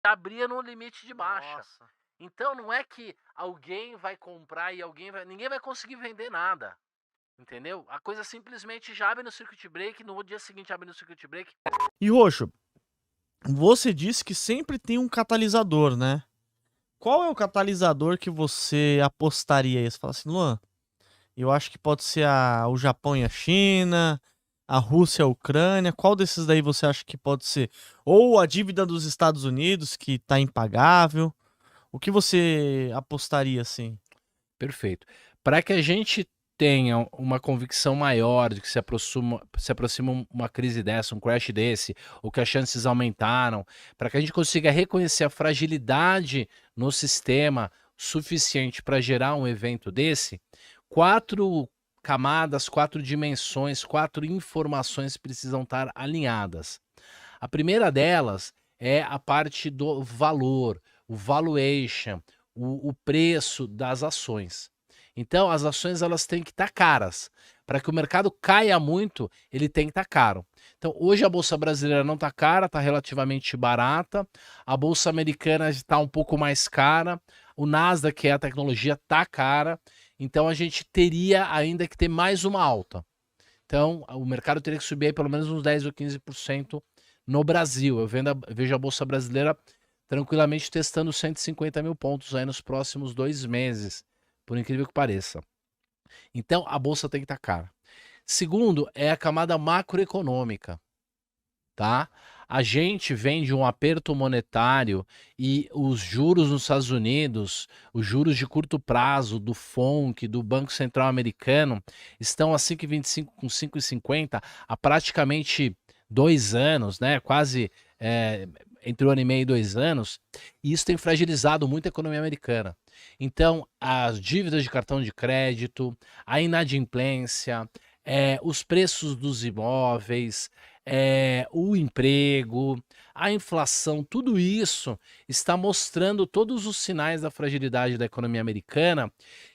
abria no limite de baixa. Nossa. Então não é que alguém vai comprar e ninguém vai conseguir vender nada, entendeu? A coisa simplesmente já abre no circuit break, no dia seguinte abre no circuit break. E Roxo, você disse que sempre tem um catalisador, né? Qual é o catalisador que você apostaria aí? Você fala assim, Luan, eu acho que pode ser o Japão e a China, a Rússia e a Ucrânia. Qual desses daí você acha que pode ser? Ou a dívida dos Estados Unidos, que tá impagável. O que você apostaria assim? Perfeito. Para que a gente tenha uma convicção maior de que se aproxima uma crise dessa, um crash desse, ou que as chances aumentaram, para que a gente consiga reconhecer a fragilidade no sistema suficiente para gerar um evento desse, 4 camadas, 4 dimensões, 4 informações precisam estar alinhadas. A primeira delas é a parte do valor, o valuation, o preço das ações. Então, as ações elas têm que estar caras. Para que o mercado caia muito, ele tem que estar caro. Então, hoje a bolsa brasileira não está cara, está relativamente barata. A bolsa americana está um pouco mais cara. O Nasdaq, que é a tecnologia, está cara. Então, a gente teria ainda que ter mais uma alta. Então, o mercado teria que subir aí pelo menos uns 10 ou 15% no Brasil. Vejo a Bolsa Brasileira tranquilamente testando 150 mil pontos aí nos próximos 2 meses, por incrível que pareça. Então, a Bolsa tem que estar cara. Segundo, é a camada macroeconômica, tá? A gente vem de um aperto monetário e os juros nos Estados Unidos, os juros de curto prazo do FONC, do Banco Central Americano, estão a 5,25 com 5,50 há praticamente 2 anos, né? Quase entre 1 ano e meio e 2 anos, e isso tem fragilizado muito a economia americana. Então, as dívidas de cartão de crédito, a inadimplência, os preços dos imóveis, o emprego, a inflação, tudo isso está mostrando todos os sinais da fragilidade da economia americana,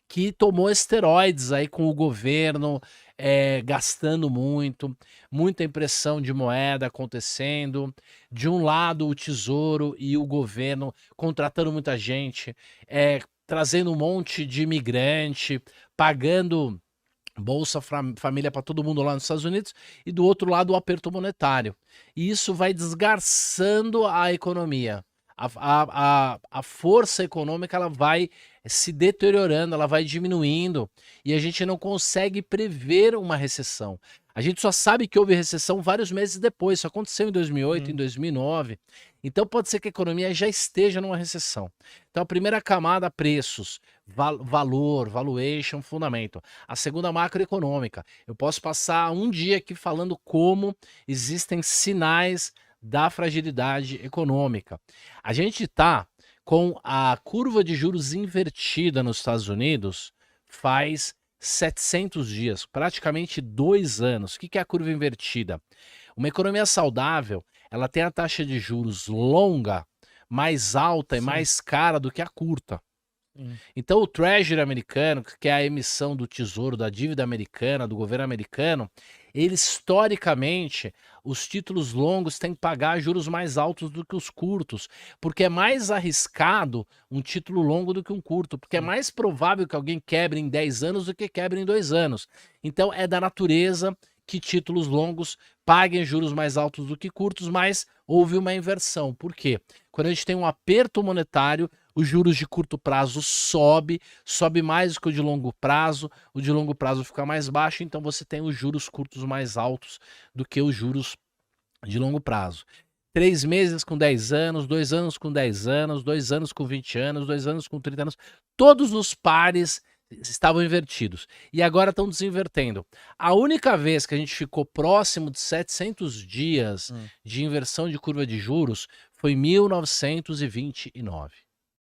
que tomou esteroides aí com o governo, gastando muito, muita impressão de moeda acontecendo. De um lado, o tesouro e o governo contratando muita gente, trazendo um monte de imigrante, pagando Bolsa Família para todo mundo lá nos Estados Unidos, e do outro lado o aperto monetário. E isso vai desgarçando a economia. A força econômica ela vai se deteriorando, ela vai diminuindo, e a gente não consegue prever uma recessão. A gente só sabe que houve recessão vários meses depois, isso aconteceu em 2008, em 2009. Então pode ser que a economia já esteja numa recessão. Então a primeira camada, preços, valor, valuation, fundamento. A segunda, macroeconômica. Eu posso passar um dia aqui falando como existem sinais da fragilidade econômica. A gente está com a curva de juros invertida nos Estados Unidos faz 700 dias, praticamente 2 anos. O que é a curva invertida? Uma economia saudável, ela tem a taxa de juros longa mais alta e Sim. mais cara do que a curta. Sim. Então o Treasury americano, que é a emissão do tesouro, da dívida americana, do governo americano, ele historicamente, os títulos longos têm que pagar juros mais altos do que os curtos, porque é mais arriscado um título longo do que um curto, porque é Sim. mais provável que alguém quebre em 10 anos do que quebre em 2 anos. Então é da natureza que títulos longos paguem juros mais altos do que curtos, mas houve uma inversão. Por quê? Quando a gente tem um aperto monetário, os juros de curto prazo sobe mais do que o de longo prazo fica mais baixo, então você tem os juros curtos mais altos do que os juros de longo prazo. 3 meses com 10 anos, 2 anos com 10 anos, 2 anos com 20 anos, 2 anos com 30 anos, todos os pares estavam invertidos e agora estão desinvertendo. A única vez que a gente ficou próximo de 700 dias de inversão de curva de juros foi 1929.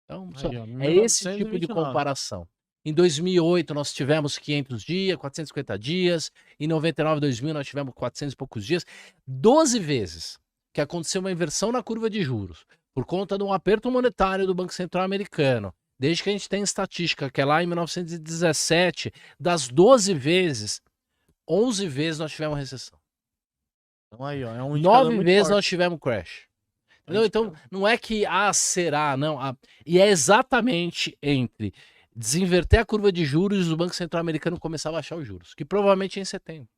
Então, Aí, ó, é esse tipo de 1929. comparação. Em 2008 nós tivemos 500 dias, 450 dias, em 99, 2000 nós tivemos 400 e poucos dias, 12 vezes que aconteceu uma inversão na curva de juros, por conta de um aperto monetário do Banco Central americano, desde que a gente tem estatística, que é lá em 1917, das 12 vezes, 11 vezes nós tivemos recessão. Então aí, ó, é um indicador 9 muito vezes forte. nós tivemos crash. Entendeu? Então, não é que, será, não. E é exatamente entre desinverter a curva de juros e o Banco Central americano começar a baixar os juros, que provavelmente é em setembro.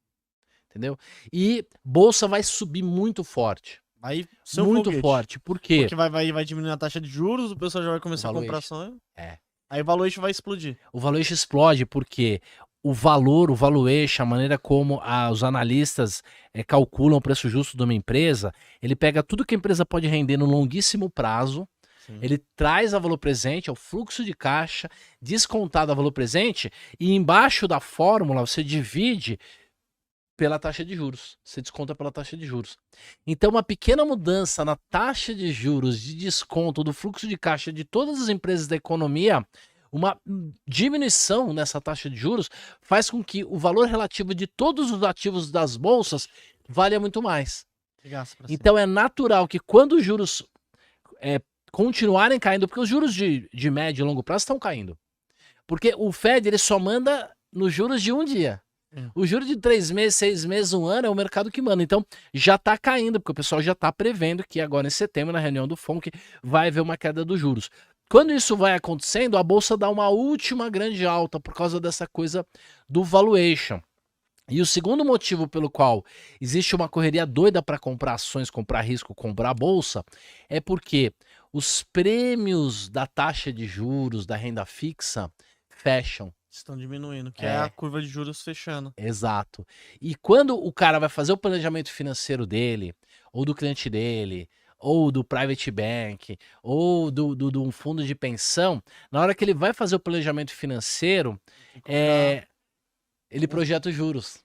Entendeu? E bolsa vai subir muito forte. Aí, Muito forte. Por quê? Porque vai diminuir a taxa de juros, o pessoal já vai começar a comprar ação. Aí o valuation vai explodir. O valuation explode porque o valuation, a maneira como os analistas calculam o preço justo de uma empresa, ele pega tudo que a empresa pode render no longuíssimo prazo, ele traz a valor presente, é o fluxo de caixa, descontado a valor presente, e embaixo da fórmula você divide pela taxa de juros. Você desconta pela taxa de juros. Então, uma pequena mudança na taxa de juros de desconto do fluxo de caixa de todas as empresas da economia, uma diminuição nessa taxa de juros, faz com que o valor relativo de todos os ativos das bolsas valha muito mais. Então, é natural que quando os juros continuarem caindo, porque os juros de médio e longo prazo estão caindo. Porque o Fed ele só manda nos juros de um dia. O juro de 3 meses, 6 meses, 1 ano é o mercado que manda. Então já está caindo, porque o pessoal já está prevendo que agora em setembro, na reunião do FONC, vai haver uma queda dos juros. Quando isso vai acontecendo, a bolsa dá uma última grande alta por causa dessa coisa do valuation. E o segundo motivo pelo qual existe uma correria doida para comprar ações, comprar risco, comprar bolsa, é porque os prêmios da taxa de juros, da renda fixa, fecham. Estão diminuindo, que é a curva de juros fechando. Exato. E quando o cara vai fazer o planejamento financeiro dele, ou do cliente dele, ou do private bank, ou de um fundo de pensão, na hora que ele vai fazer o planejamento financeiro, ele projeta os juros.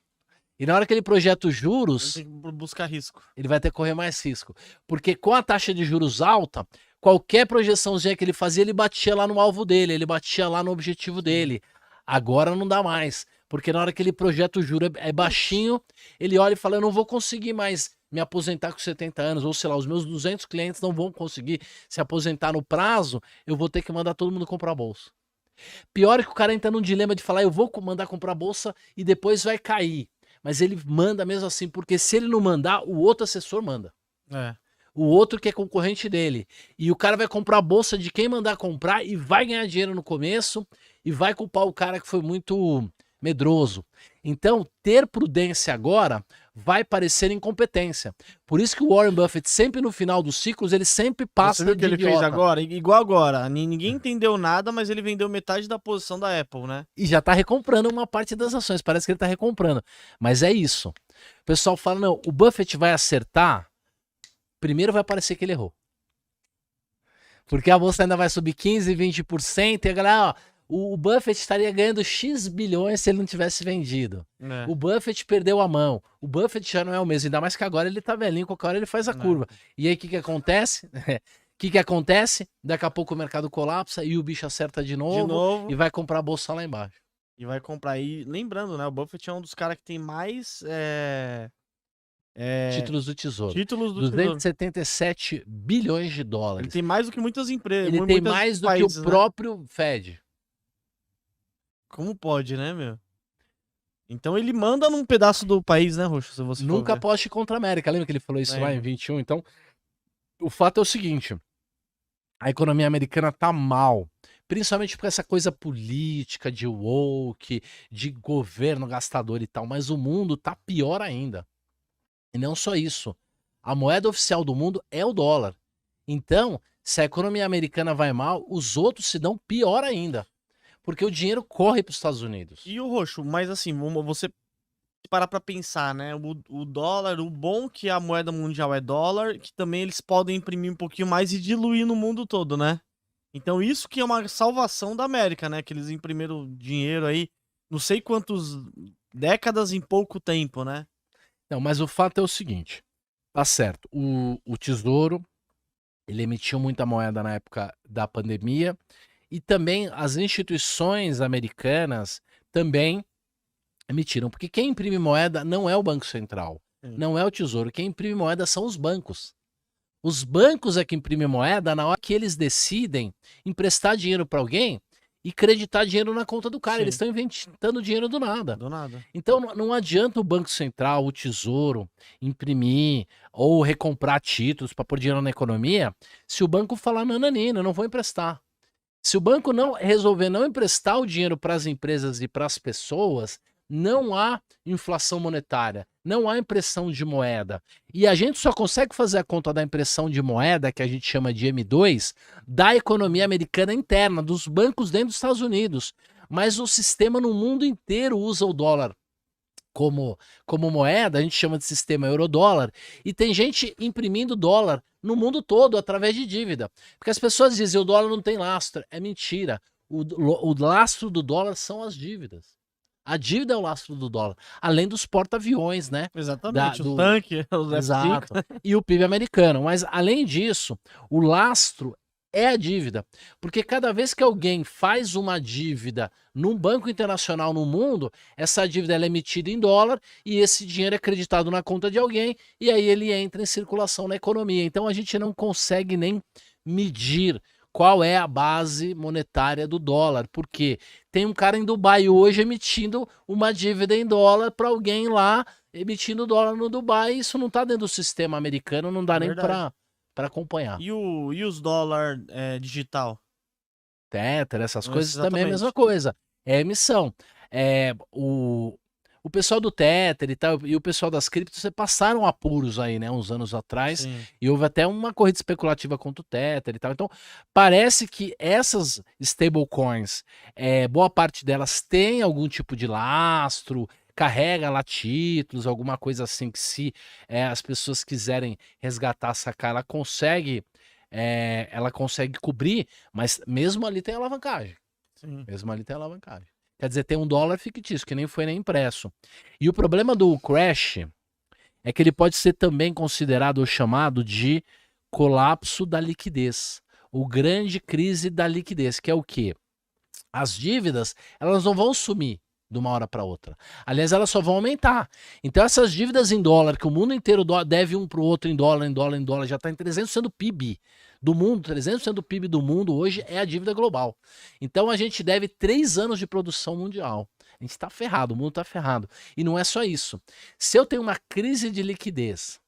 E na hora que ele projeta os juros, ele tem que buscar risco. Ele vai ter que correr mais risco. Porque com a taxa de juros alta, qualquer projeçãozinha que ele fazia, ele batia lá no alvo dele, ele batia lá no objetivo dele. Agora não dá mais, porque na hora que ele projeta o juro é baixinho, ele olha e fala, eu não vou conseguir mais me aposentar com 70 anos, ou sei lá, os meus 200 clientes não vão conseguir se aposentar no prazo, eu vou ter que mandar todo mundo comprar bolsa. Pior é que o cara entra num dilema de falar, eu vou mandar comprar bolsa e depois vai cair. Mas ele manda mesmo assim, porque se ele não mandar, o outro assessor manda. O outro que é concorrente dele. E o cara vai comprar a bolsa de quem mandar comprar e vai ganhar dinheiro no começo e vai culpar o cara que foi muito medroso. Então, ter prudência agora vai parecer incompetência. Por isso que o Warren Buffett, sempre no final dos ciclos, ele sempre passa de idiota. Você viu o que ele fez agora? Igual agora. Ninguém entendeu nada, mas ele vendeu metade da posição da Apple, né? E já tá recomprando uma parte das ações. Parece que ele tá recomprando. Mas é isso. O pessoal fala, não, o Buffett vai acertar. Primeiro vai parecer que ele errou. Porque a bolsa ainda vai subir 15%, 20%, e a galera, ó, o Buffett estaria ganhando X bilhões se ele não tivesse vendido. O Buffett perdeu a mão. O Buffett já não é o mesmo, ainda mais que agora ele tá velhinho, qualquer hora ele faz a curva. E aí o que acontece? Que acontece? Daqui a pouco o mercado colapsa e o bicho acerta de novo. E vai comprar a bolsa lá embaixo. E vai comprar. E lembrando, né? O Buffett é um dos caras que tem mais... títulos do Tesouro. 277 bilhões de dólares. Ele tem mais do que muitas empresas. Ele tem mais do países, que o próprio Fed. Como pode, né, meu? Então ele manda num pedaço do país, né, Roxo? Se você nunca aposte contra a América. Lembra que ele falou isso lá em 21? Então, o fato é o seguinte. A economia americana tá mal. Principalmente por essa coisa política, de woke, de governo gastador e tal. Mas o mundo tá pior ainda. E não só isso. A moeda oficial do mundo é o dólar. Então, se a economia americana vai mal, os outros se dão pior ainda. Porque o dinheiro corre para os Estados Unidos. E o Roxo, mas assim, você parar para pensar, né? O dólar, o bom que a moeda mundial é dólar, que também eles podem imprimir um pouquinho mais e diluir no mundo todo, né? Então isso que é uma salvação da América, né? Que eles imprimiram dinheiro aí, não sei quantas décadas em pouco tempo, né? Não, mas o fato é o seguinte, tá certo, o Tesouro, ele emitiu muita moeda na época da pandemia e também as instituições americanas também emitiram, porque quem imprime moeda não é o Banco Central, não é o Tesouro, quem imprime moeda são os bancos. Os bancos é que imprimem moeda na hora que eles decidem emprestar dinheiro para alguém e creditar dinheiro na conta do cara. Sim. Eles estão inventando dinheiro do nada. Do nada. Então não adianta o Banco Central, o Tesouro, imprimir ou recomprar títulos para pôr dinheiro na economia se o banco falar nananina, não vou emprestar. Se o banco não resolver não emprestar o dinheiro para as empresas e para as pessoas, não há inflação monetária, não há impressão de moeda. E a gente só consegue fazer a conta da impressão de moeda, que a gente chama de M2, da economia americana interna, dos bancos dentro dos Estados Unidos. Mas o sistema no mundo inteiro usa o dólar como moeda, a gente chama de sistema euro-dólar, e tem gente imprimindo dólar no mundo todo através de dívida. Porque as pessoas dizem o dólar não tem lastro. É mentira. O lastro do dólar são as dívidas. A dívida é o lastro do dólar, além dos porta-aviões, né? Exatamente, o tanque, os Exato. E o PIB americano. Mas, além disso, o lastro é a dívida. Porque cada vez que alguém faz uma dívida num banco internacional no mundo, essa dívida é emitida em dólar e esse dinheiro é acreditado na conta de alguém e aí ele entra em circulação na economia. Então a gente não consegue nem medir qual é a base monetária do dólar, porque tem um cara em Dubai hoje emitindo uma dívida em dólar para alguém lá emitindo dólar no Dubai, e isso não está dentro do sistema americano, não dá nem para acompanhar. E os dólar digital? Tether, essas coisas também é a mesma coisa. É emissão. O pessoal do Tether e tal, e o pessoal das criptos passaram apuros aí, né, uns anos atrás. Sim. E houve até uma corrida especulativa contra o Tether e tal. Então, parece que essas stablecoins, boa parte delas tem algum tipo de lastro, carrega lá títulos, alguma coisa assim que se as pessoas quiserem resgatar, sacar, ela consegue cobrir, mas mesmo ali tem alavancagem. Sim. Mesmo ali tem alavancagem. Quer dizer, tem um dólar fictício, que nem foi nem impresso. E o problema do crash é que ele pode ser também considerado ou chamado de colapso da liquidez. O grande crise da liquidez, que é o quê? As dívidas, elas não vão sumir de uma hora para outra. Aliás, elas só vão aumentar. Então essas dívidas em dólar, que o mundo inteiro deve um para o outro em dólar, já está em 300% do PIB do mundo, 300% do PIB do mundo hoje é a dívida global. Então a gente deve 3 anos de produção mundial. A gente está ferrado, o mundo está ferrado. E não é só isso. Se eu tenho uma crise de liquidez,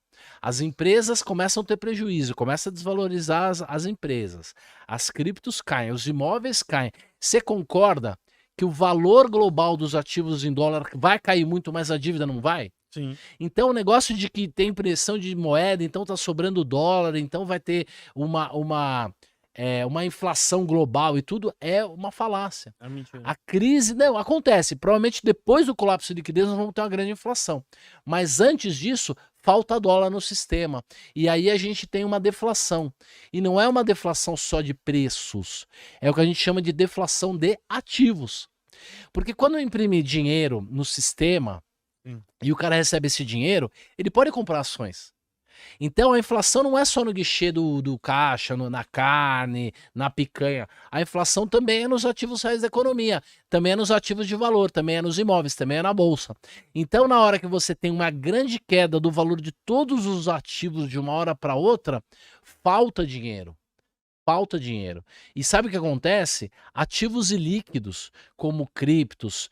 as empresas começam a ter prejuízo, começam a desvalorizar as empresas, as criptos caem, os imóveis caem. Você concorda que o valor global dos ativos em dólar vai cair muito, mas a dívida não vai? Sim. Então o negócio de que tem impressão de moeda, então tá sobrando dólar, então vai ter uma inflação global e tudo, é uma falácia. É mentira. A crise, não, acontece. Provavelmente depois do colapso de liquidez nós vamos ter uma grande inflação. Mas antes disso, falta dólar no sistema. E aí a gente tem uma deflação. E não é uma deflação só de preços. É o que a gente chama de deflação de ativos. Porque quando eu imprimir dinheiro no sistema, e o cara recebe esse dinheiro, ele pode comprar ações. Então a inflação não é só no guichê do caixa, na carne, na picanha. A inflação também é nos ativos reais da economia, também é nos ativos de valor, também é nos imóveis, também é na bolsa. Então na hora que você tem uma grande queda do valor de todos os ativos de uma hora para outra, falta dinheiro. Falta dinheiro. E sabe o que acontece? Ativos ilíquidos, como criptos,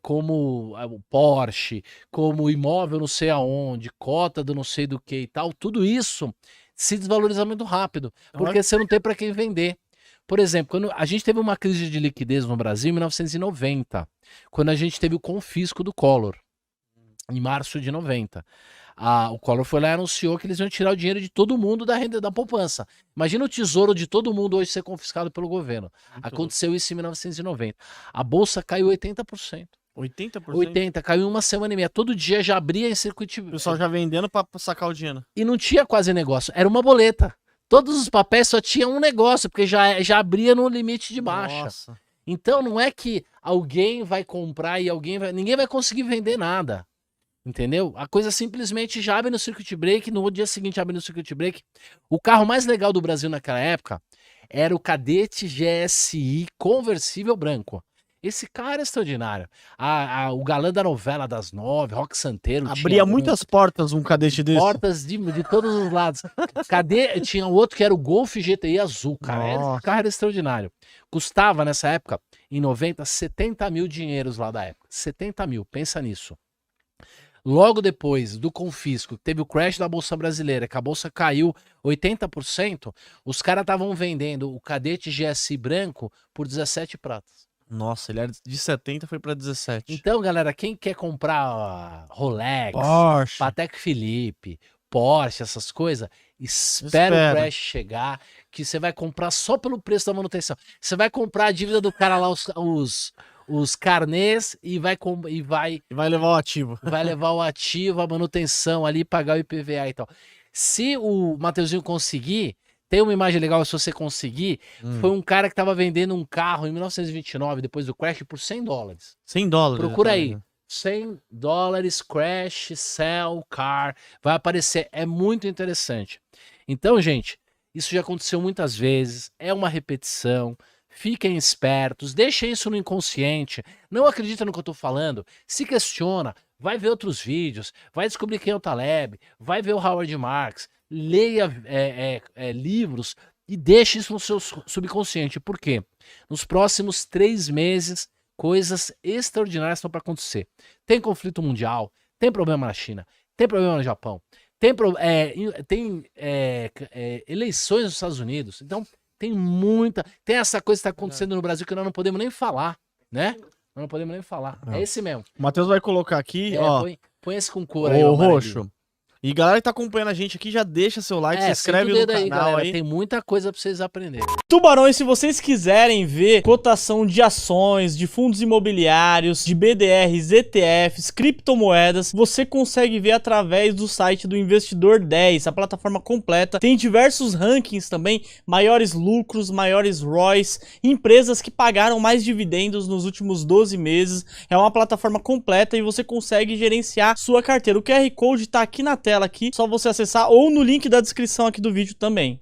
como o Porsche, como o imóvel não sei aonde, cota do não sei do que e tal, tudo isso se desvaloriza muito rápido, porque você não tem para quem vender. Por exemplo, quando a gente teve uma crise de liquidez no Brasil em 1990, quando a gente teve o confisco do Collor, em março de 90. O Collor foi lá e anunciou que eles iam tirar o dinheiro de todo mundo da renda da poupança. Imagina o tesouro de todo mundo hoje ser confiscado pelo governo. Aconteceu isso em 1990. A bolsa caiu 80%. 80%? 80%, caiu em uma semana e meia. Todo dia já abria em circuito. O pessoal já vendendo pra sacar o dinheiro. E não tinha quase negócio, era uma boleta. Todos os papéis só tinham um negócio, porque já abria no limite de baixa. Nossa. Então não é que alguém vai comprar e ninguém vai conseguir vender nada. Entendeu? A coisa simplesmente já abre no circuit break, no dia seguinte abre no circuit break. O carro mais legal do Brasil naquela época era o Cadete GSI conversível branco. Esse cara é extraordinário. O galã da novela das 9, Roque Santeiro, Abria muitas portas um cadete desse. portas de todos os lados. Cadê? Tinha outro que era o Golf GTI azul, cara. Esse carro era extraordinário. Custava, nessa época, em 90, 70 mil dinheiros lá da época. 70 mil, pensa nisso. Logo depois do confisco, teve o crash da Bolsa Brasileira, que a Bolsa caiu 80%, os caras estavam vendendo o Cadete GSI branco por 17 pratas. Nossa, ele era de 70 foi pra 17. Então, galera, quem quer comprar Rolex, Porsche, Patek Philippe, Porsche, essas coisas, espera o crash chegar, que você vai comprar só pelo preço da manutenção. Você vai comprar a dívida do cara lá, os carnês, e vai levar o ativo. Vai levar o ativo, a manutenção ali, pagar o IPVA e tal. Se o Mateuzinho conseguir, tem uma imagem legal, se você conseguir, foi um cara que tava vendendo um carro em 1929, depois do crash, por $100. $100. Procura aí. $100, crash, sell, car, vai aparecer, é muito interessante. Então, gente, isso já aconteceu muitas vezes, é uma repetição, fiquem espertos, deixem isso no inconsciente, não acredita no que eu tô falando, se questiona, vai ver outros vídeos, vai descobrir quem é o Taleb, vai ver o Howard Marks, leia livros e deixe isso no seu subconsciente. Por quê? Nos próximos 3 meses, coisas extraordinárias estão para acontecer. Tem conflito mundial, tem problema na China, tem problema no Japão, tem eleições nos Estados Unidos. Então, tem essa coisa que está acontecendo no Brasil que nós não podemos nem falar, né? Nós não podemos nem falar. É esse mesmo. O Matheus vai colocar aqui, ó. Põe esse com cor aí, o roxo. E galera que tá acompanhando a gente aqui, já deixa seu like, se inscreve no canal galera, aí. Tem muita coisa pra vocês aprenderem. Tubarões, se vocês quiserem ver cotação de ações, de fundos imobiliários, de BDRs, ETFs, criptomoedas, você consegue ver através do site do Investidor 10, a plataforma completa. Tem diversos rankings também, maiores lucros, maiores ROIs, empresas que pagaram mais dividendos nos últimos 12 meses. É uma plataforma completa e você consegue gerenciar sua carteira. O QR Code tá aqui na tela, aqui, só você acessar ou no link da descrição aqui do vídeo também.